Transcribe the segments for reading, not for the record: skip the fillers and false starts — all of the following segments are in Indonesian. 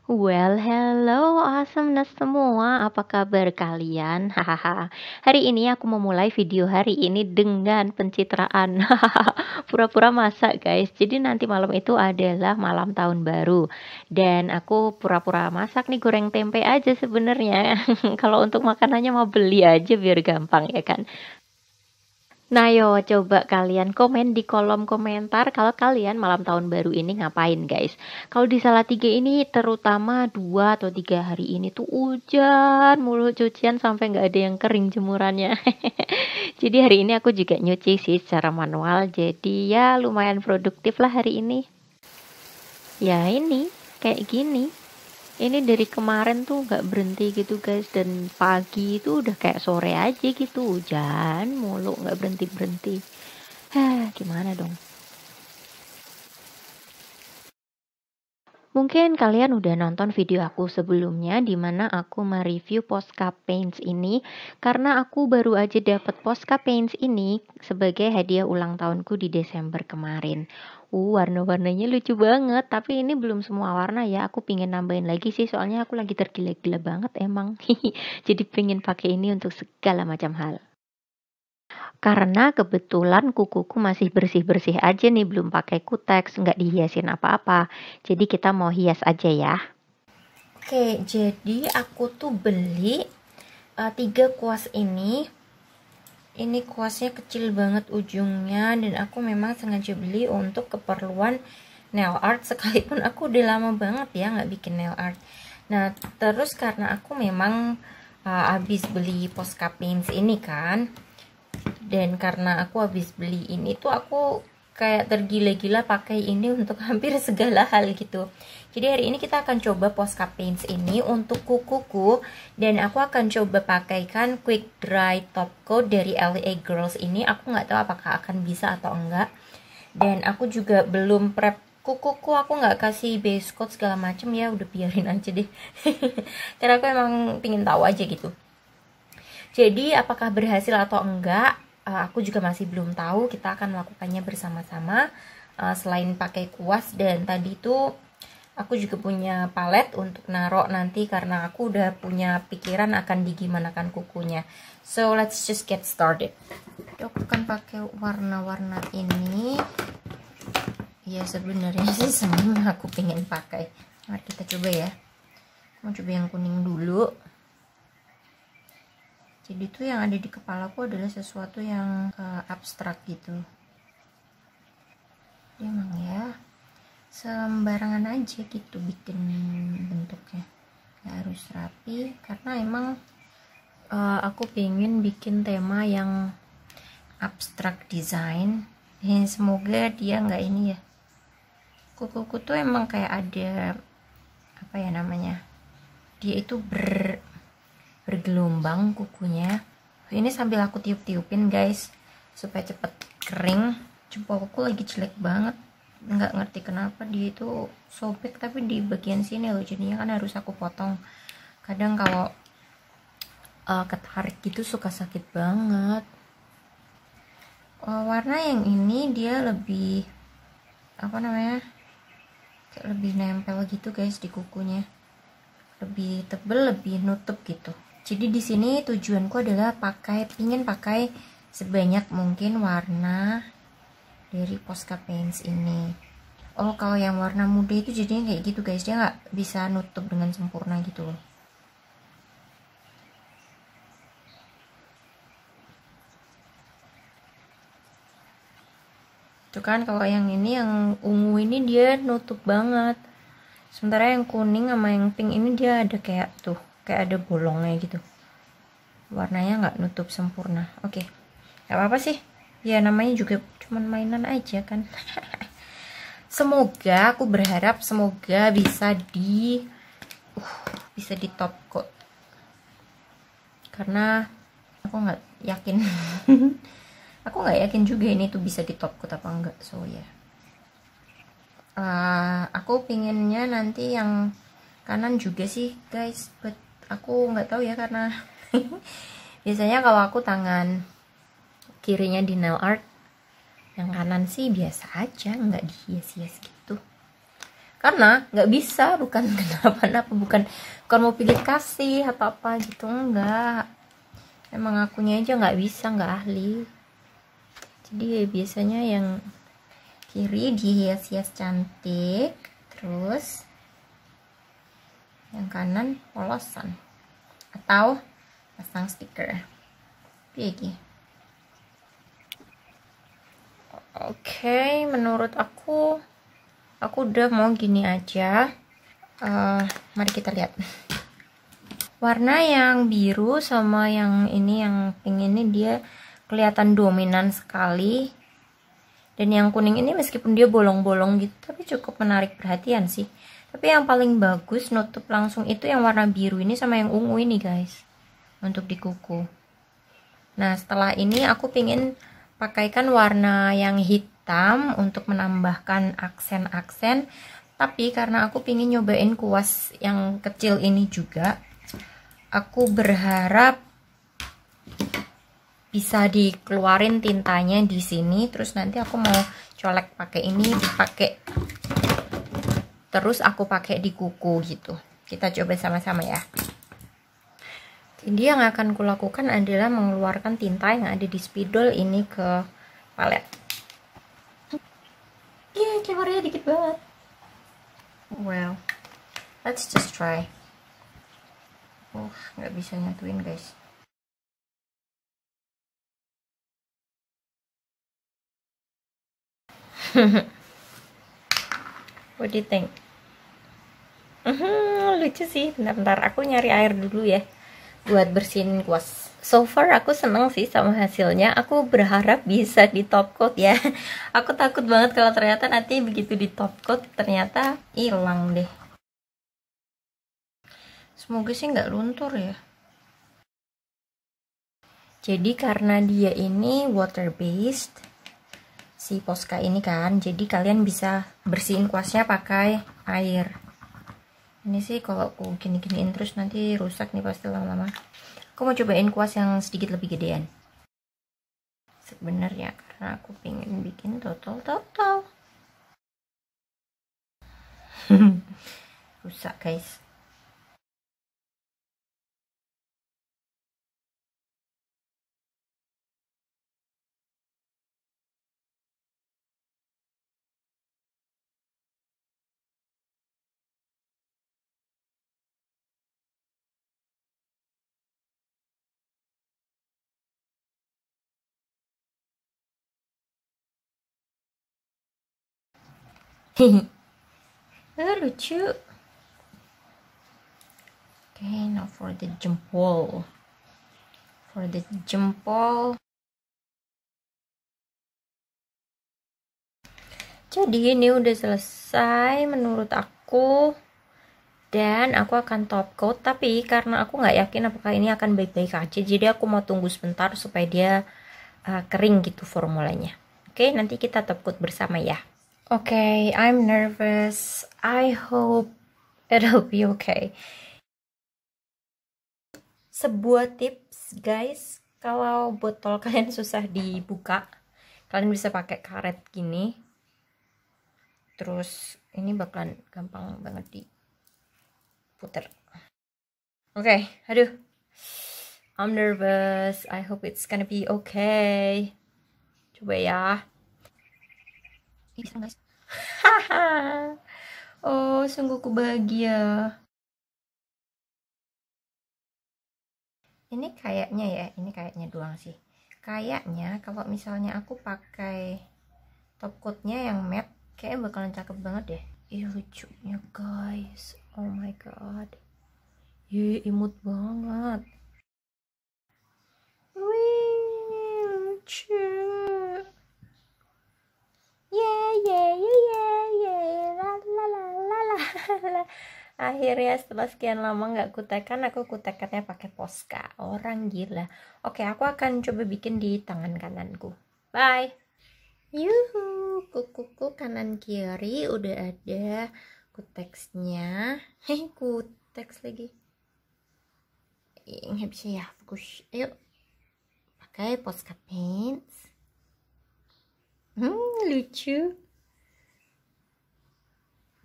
Hello awesomeness semua, apa kabar kalian? Hahaha. Hari ini aku memulai video hari ini dengan pencitraan. Pura-pura masak, guys. Jadi nanti malam itu adalah malam tahun baru dan aku pura-pura masak nih goreng tempe aja sebenarnya. Kalau untuk makanannya mau beli aja biar gampang ya kan. Nah, yo coba kalian komen di kolom komentar kalau kalian malam tahun baru ini ngapain, guys. Kalau di Salatiga ini terutama 2 atau 3 hari ini tuh hujan mulu, cucian sampai nggak ada yang kering jemurannya. Jadi hari ini aku juga nyuci sih secara manual. Jadi ya lumayan produktif lah hari ini. Ya ini kayak gini. Ini dari kemarin tuh nggak berhenti gitu guys, dan pagi itu udah kayak sore aja gitu hujan mulu nggak berhenti berhenti. Gimana dong? Mungkin kalian udah nonton video aku sebelumnya di mana aku mereview Posca Paints ini karena aku baru aja dapet Posca Paints ini sebagai hadiah ulang tahunku di Desember kemarin. Warna-warnanya lucu banget, tapi ini belum semua warna ya. Aku pingin nambahin lagi sih, soalnya aku lagi tergila-gila banget emang. Jadi pengen pakai ini untuk segala macam hal. Karena kebetulan kukuku masih bersih-bersih aja nih, belum pakai kuteks, nggak dihiasin apa-apa. Jadi kita mau hias aja ya. Oke, jadi aku tuh beli 3 kuas ini. Ini kuasnya kecil banget ujungnya dan aku memang sengaja beli untuk keperluan nail art, sekalipun aku udah lama banget ya nggak bikin nail art. Nah, terus karena aku memang habis beli Posca Paints ini kan, dan karena aku habis beli ini tuh aku kayak tergila-gila pakai ini untuk hampir segala hal gitu. Jadi hari ini kita akan coba Posca Paints ini untuk kukuku, dan aku akan coba pakaikan Quick Dry Top Coat dari LA Girls ini. Aku nggak tahu apakah akan bisa atau enggak, dan aku juga belum prep kukuku, aku nggak kasih base coat segala macem ya, udah biarin aja deh. Karena aku emang pingin tahu aja gitu. Jadi apakah berhasil atau enggak, aku juga masih belum tahu. Kita akan melakukannya bersama-sama selain pakai kuas. Dan tadi tuh aku juga punya palet untuk narok nanti, karena aku udah punya pikiran akan digimanakan kukunya. So let's just get started. Aku akan pakai warna-warna ini. Ya sebenarnya sih semua aku pengen pakai. Mari kita coba ya. Mau coba yang kuning dulu. Jadi tuh yang ada di kepalaku adalah sesuatu yang abstrak gitu. Dia emang ya sembarangan aja gitu bikin bentuknya, nggak harus rapi, karena emang aku pengen bikin tema yang abstrak design. Semoga dia nggak ini ya. Kukuku tuh emang kayak ada apa ya namanya, dia itu bergelombang kukunya. Ini sambil aku tiup-tiupin guys supaya cepet kering. Jempol kuku lagi jelek banget, nggak ngerti kenapa dia itu sobek tapi di bagian sini loh, jadinya kan harus aku potong. Kadang kalau ketarik gitu suka sakit banget. Warna yang ini dia lebih apa namanya, kayak lebih nempel gitu guys di kukunya, lebih tebel, lebih nutup gitu. Jadi di sini tujuanku adalah ingin pakai sebanyak mungkin warna dari Posca Paints ini. Oh, kalau yang warna muda itu jadinya kayak gitu guys, dia nggak bisa nutup dengan sempurna gitu loh. Tuh kan, kalau yang ini, yang ungu ini dia nutup banget. Sementara yang kuning sama yang pink ini dia ada kayak tuh, kayak ada bolongnya gitu. Warnanya nggak nutup sempurna. Oke, nggak apa-apa sih. Ya namanya juga cuman mainan aja kan. Semoga, aku berharap semoga bisa di top coat. Karena aku nggak yakin. Aku nggak yakin juga ini tuh bisa di top coat apa enggak. So ya. Aku pinginnya nanti yang kanan juga sih guys, but aku nggak tahu ya, karena biasanya kalau aku tangan kirinya di nail art, yang kanan sih biasa aja, nggak dihias-hias gitu. karena nggak bisa, bukan kenapa-napa, bukan mau pilih kasih atau apa gitu, enggak, emang akunya aja nggak bisa, nggak ahli. Jadi biasanya yang kiri dihias-hias cantik, terus yang kanan polosan atau pasang stiker. Oke, menurut aku udah mau gini aja. Mari kita lihat. Warna yang biru sama yang ini, yang pink ini, dia kelihatan dominan sekali. Dan yang kuning ini meskipun dia bolong-bolong gitu, tapi cukup menarik perhatian sih. Tapi yang paling bagus nutup langsung itu yang warna biru ini sama yang ungu ini guys, untuk di kuku. Nah setelah ini aku pengen pakaikan warna yang hitam untuk menambahkan aksen-aksen. Tapi karena aku pengen nyobain kuas yang kecil ini juga, aku berharap bisa dikeluarin tintanya di sini. Terus nanti aku mau colek pakai ini, dipakai terus aku pakai di kuku gitu. Kita coba sama-sama ya. Jadi yang akan kulakukan adalah mengeluarkan tinta yang ada di spidol ini ke palet. Keluarnya dikit banget. Well, let's just try. Nggak bisa nyatuin guys. What do you think? Lucu sih. Bentar, aku nyari air dulu ya buat bersihin kuas. So far aku seneng sih sama hasilnya. Aku berharap bisa di top coat ya. Aku takut banget kalau ternyata nanti begitu di top coat ternyata hilang deh. Semoga sih nggak luntur ya. Jadi karena dia ini water based, si Posca ini kan, jadi kalian bisa bersihin kuasnya pakai air. Ini sih kalau aku gini-giniin terus nanti rusak nih pasti lama-lama. Aku mau cobain kuas yang sedikit lebih gedean sebenarnya, karena aku pengen bikin total rusak guys. Lucu. Okay, now for the jempol. Jadi ini udah selesai menurut aku, dan aku akan top coat. Tapi karena aku nggak yakin apakah ini akan baik-baik aja, jadi aku mau tunggu sebentar supaya dia kering gitu formulanya. Oke, nanti kita top coat bersama ya. Oke, I'm nervous. I hope it'll be okay. Sebuah tips guys, kalau botol kalian susah dibuka, kalian bisa pakai karet gini. Terus ini bakalan gampang banget diputer. Oke, aduh, I'm nervous. I hope it's gonna be okay. Coba ya. Bisa guys. Oh, sungguh ku bahagia. Ini kayaknya doang sih. Kayaknya kalau misalnya aku pakai top coatnya yang matte, kayaknya bakalan cakep banget deh. Ih, lucunya guys. Oh my god. Imut banget. Wih, lucu. Akhirnya setelah sekian lama nggak kutekan, aku kutekannya pakai Posca. Orang gila. Oke, aku akan coba bikin di tangan kananku. Bye. Yuhu, kukuku kanan kiri udah ada kuteksnya. Kuteks lagi. Nggak bisa ya, fokus. Ayo, pakai Posca Paints. Lucu.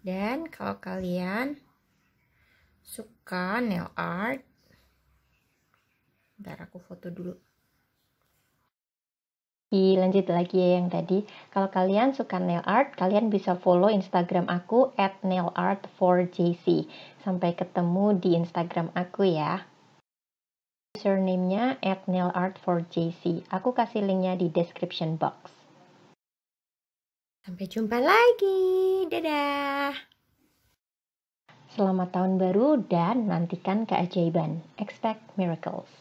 Dan kalau kalian suka nail art, bentar aku foto dulu. Lanjut lagi ya yang tadi. Kalau kalian suka nail art, kalian bisa follow Instagram aku @nailartforjc. Sampai ketemu di Instagram aku ya. Username-nya @nailartforjc. Aku kasih linknya di description box. Sampai jumpa lagi. Dadah. Selamat tahun baru dan nantikan keajaiban. Expect miracles.